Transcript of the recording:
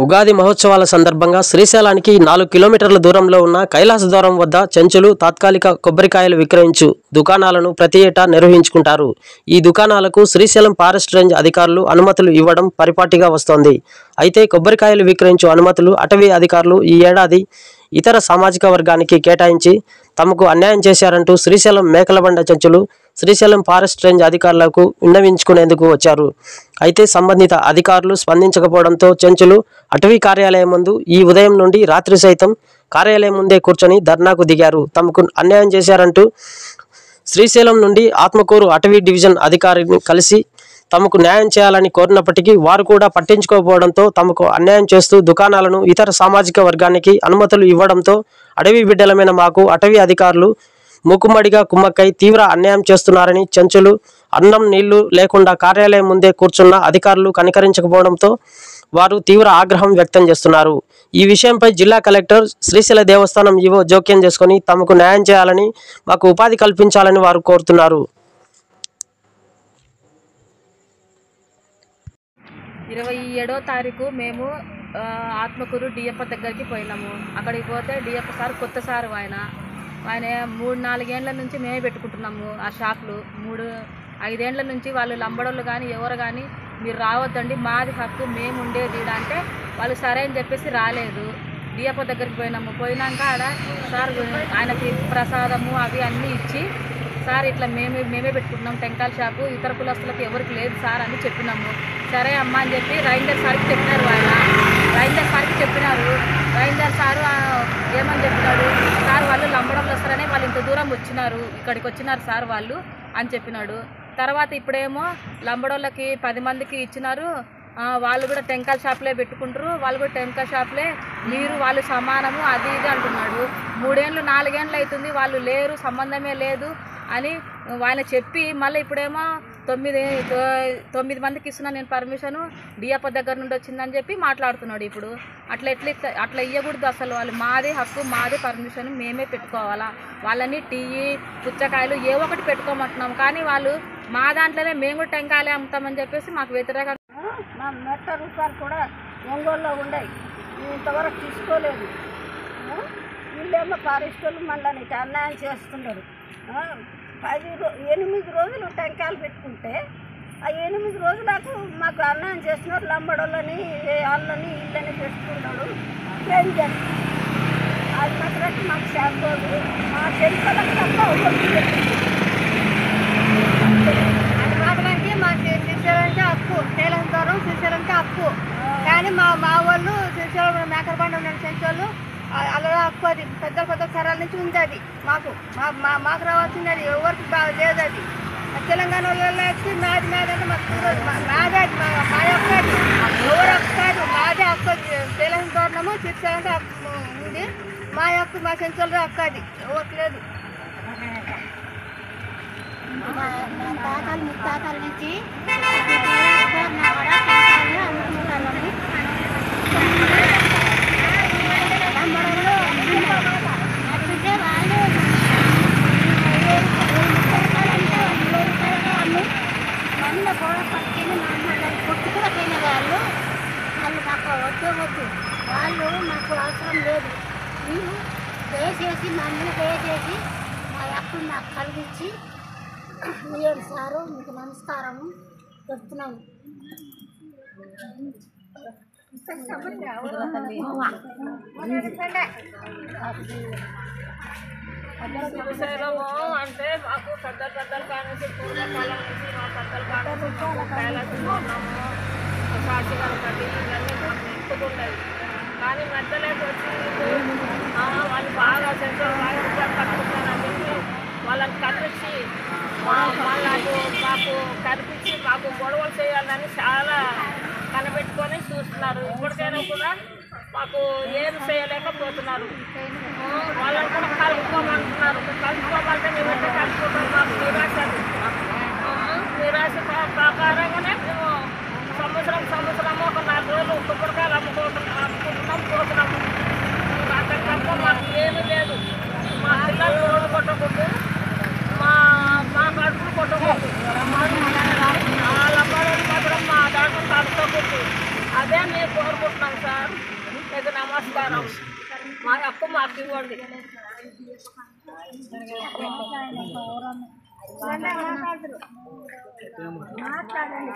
ఉగాది మహోత్సవాల సందర్భంగా శ్రీశైలానికి 4 కిలోమీటర్ల దూరంలో ఉన్న కైలాసద్వారం వద్ద చెంచులు తాత్కాలిక కొబ్బరికాయలు విక్రయించు దుకాణాలను ప్రతి ఏటా నిర్వహించుకుంటారు. ఈ దుకాణాలకు శ్రీశైలం ఫారెస్ట్ రేంజ్ అధికారులు అనుమతులు ఇవ్వడం పరిపాటిగా వస్తోంది. అయితే కొబ్బరికాయలు విక్రయించు అనుమతులు అటవీ అధికారులు ఈ ఏడాది ఇతర సామాజిక వర్గానికి కేటాయించి తమకు అన్యాయం చేశారంటూ శ్రీశైలం మేకలబండ చెంచులు శ్రీశైలం ఫారెస్ట్ రేంజ్ అధికారులకు విన్నవించుకునేందుకు వచ్చారు. అయితే సంబంధిత అధికారులు స్పందించకపోవడంతో చెంచులు అటవీ కార్యాలయం ముందు ఈ ఉదయం నుండి రాత్రి సైతం కార్యాలయం ముందే కూర్చొని ధర్నాకు దిగారు. తమకు అన్యాయం చేశారంటూ శ్రీశైలం నుండి ఆత్మకూరు అటవీ డివిజన్ అధికారిని కలిసి తమకు న్యాయం చేయాలని కోరినప్పటికీ వారు కూడా పట్టించుకోకపోవడంతో తమకు అన్యాయం చేస్తూ దుకాణాలను ఇతర సామాజిక వర్గానికి అనుమతులు ఇవ్వడంతో అడవి బిడ్డలమైన మాకు అటవీ అధికారులు మూకుమ్మడిగా కుమ్మక్కై తీవ్ర అన్యాయం చేస్తున్నారని చెంచులు అన్నం నీళ్లు లేకుండా కార్యాలయం ముందే కూర్చున్న అధికారులు కనికరించకపోవడంతో వారు తీవ్ర ఆగ్రహం వ్యక్తం చేస్తున్నారు. ఈ విషయంపై జిల్లా కలెక్టర్ శ్రీశైల దేవస్థానం ఈవో జోక్యం చేసుకుని తమకు న్యాయం చేయాలని మాకు ఉపాధి కల్పించాలని వారు కోరుతున్నారు. 27వ తారీఖు మేము ఆత్మకూరు డిఎఫ్ దగ్గరికి పోయినాము. అక్కడికి పోతే డిఎఫ్ సార్ కొత్త సార్ ఆయన 3-4 ఏళ్ల నుంచి మేమే పెట్టుకుంటున్నాము ఆ షాపులు. 3-5 ఏళ్ల నుంచి వాళ్ళు లంబడోళ్ళు కానీ ఎవరు కానీ మీరు రావద్దండి మాది హక్కు మేము ఉండేది అంటే వాళ్ళు సరే అని చెప్పేసి రాలేదు. డిఎఫ్ దగ్గరికి పోయినాక ఆడ సార్ ఆయనకి ప్రసాదము అవి అన్నీ ఇచ్చి సార్ ఇట్లా మేమే పెట్టుకుంటున్నాం టెంకాయల షాపు ఇతర కులస్తులకు ఎవరికి లేదు సార్ అని చెప్పినాము. సరే అమ్మ అని చెప్పి రైండర్ సార్కి చెప్పినారు. రైండర్ సారు ఏమని చెప్పినాడు, సార్ వాళ్ళు లంబడంలో వస్తారని వాళ్ళు ఇంత దూరం వచ్చినారు ఇక్కడికి వచ్చినారు సార్ వాళ్ళు అని చెప్పినాడు. తర్వాత ఇప్పుడేమో లంబడోళ్ళకి 10 మందికి ఇచ్చినారు, వాళ్ళు కూడా టెంకాయల షాపులే పెట్టుకుంటారు, వాళ్ళు కూడా టెంకాయ షాపులే మీరు వాళ్ళు సమానము అది ఇది అంటున్నాడు. 3 ఏళ్ళు 4 ఏళ్ళు అవుతుంది వాళ్ళు లేరు సంబంధమే లేదు అని ఆయన చెప్పి మళ్ళీ ఇప్పుడేమో 9 మందికి ఇస్తున్నా నేను పర్మిషను డిఎఫ్ దగ్గర నుండి వచ్చిందని చెప్పి మాట్లాడుతున్నాడు. ఇప్పుడు అట్లా ఇవ్వకూడదు అసలు. వాళ్ళు మాదే హక్కు మాదే పర్మిషన్ మేమే పెట్టుకోవాలా. వాళ్ళని టీ పుచ్చకాయలు ఏ ఒకటి పెట్టుకోమంటున్నాం కానీ వాళ్ళు మా దాంట్లోనే మేము కూడా టెంకాయలే అమ్ముతామని చెప్పేసి మాకు వ్యతిరేకంగా మా మెట్ట రూపాయలు కూడా ఒంగోలులో ఉన్నాయి ఇంతవరకు తీసుకోలేదు. వీళ్ళేమో ఫారెస్ట్ వాళ్ళు మళ్ళీ అన్యాయం చేస్తున్నారు. 8 రోజులు టెంకాయలు పెట్టుకుంటే ఆ 8 రోజులకు మాకు అన్యాయం చేస్తున్నారు. లంబడోళ్ళని వాళ్ళని ఇళ్ళని పెట్టుకున్నాడు రేంజర్. అది మాత్రం మాకు శాంతోడు మా చెరుకలకు తప్ప అది మాత్రానికి మా శ్రీశైలంటే హక్కు తేలంతారు శ్రీశైలంటే హక్కు. కానీ మా వాళ్ళు శ్రీశైలం మేకలబండ ఉన్న చెంచోళ్ళు అలా హక్కు అది పెద్ద సరాల నుంచి ఉంది. అది మాకు రావాల్సింది అది ఎవరికి లేదు. అది తెలంగాణ వాళ్ళలో వచ్చి మాది అంటే మాదే మా యొక్క ఎవరు హక్కు కాదు మాదే హక్కు. తెలంగాణము శ్రీశైలంటే హక్కు ఉంది. మా యొక్క మా చెంచోళ్ళ హక్కు అది ఎవరికి లేదు. తాతలు ముత్తాతల నుంచి వాళ్ళు మాకు అవసరం లేదు. మీరు దయచేసి మమ్మల్ని దయచేసి మా హక్కును నాకు కలిగించి మీరు సారు మీకు నమస్కారము చెప్తున్నాను. శ్రీశైలము అంటే మాకు పెద్దల కానించి పూర్వకాలం నుంచి మా పెద్దల కానించి సాక్షి కనుకండి ఇవన్నీ మాకు ఎక్కుతుండేవి. కానీ మధ్యలోకి వచ్చి వాళ్ళు బాగా సెంటర్ బాగా కట్టుకుంటారని చెప్పి వాళ్ళని కనిపించి మాకు కనిపించి మాకు గొడవలు చేయాలని చాలా కనిపెట్టుకొని చూస్తున్నారు. ఇప్పటికైనా కూడా మాకు ఏం చేయలేకపోతున్నారు. వాళ్ళని కూడా కలుపుకోమంటున్నారు. కలుపుకోమంటే మేమైతే కలుపుకుంటాం. మాకు నిరాశ ప్రకారంగానే మేము సంవత్సరము ఒక 4 రోజులు కొబ్బరికాయలు అమ్ముకుంటున్నాం పోతున్నాము. అక్కడ తప్ప మాకు ఏమీ లేదు. మా పిల్లలు రోడ్డు కొట్టకూడదు, మా కడుపులు కొట్టకూడదు, వాళ్ళ అమ్మాయిలు మాత్రం మా దాంట్లో కలుపుకోకూడదు. అదే మేము కోరుకుంటున్నాం సార్. మీకు నమస్కారం. మా హక్కు మాకు ఇవ్వండి. మాట్లాడండి.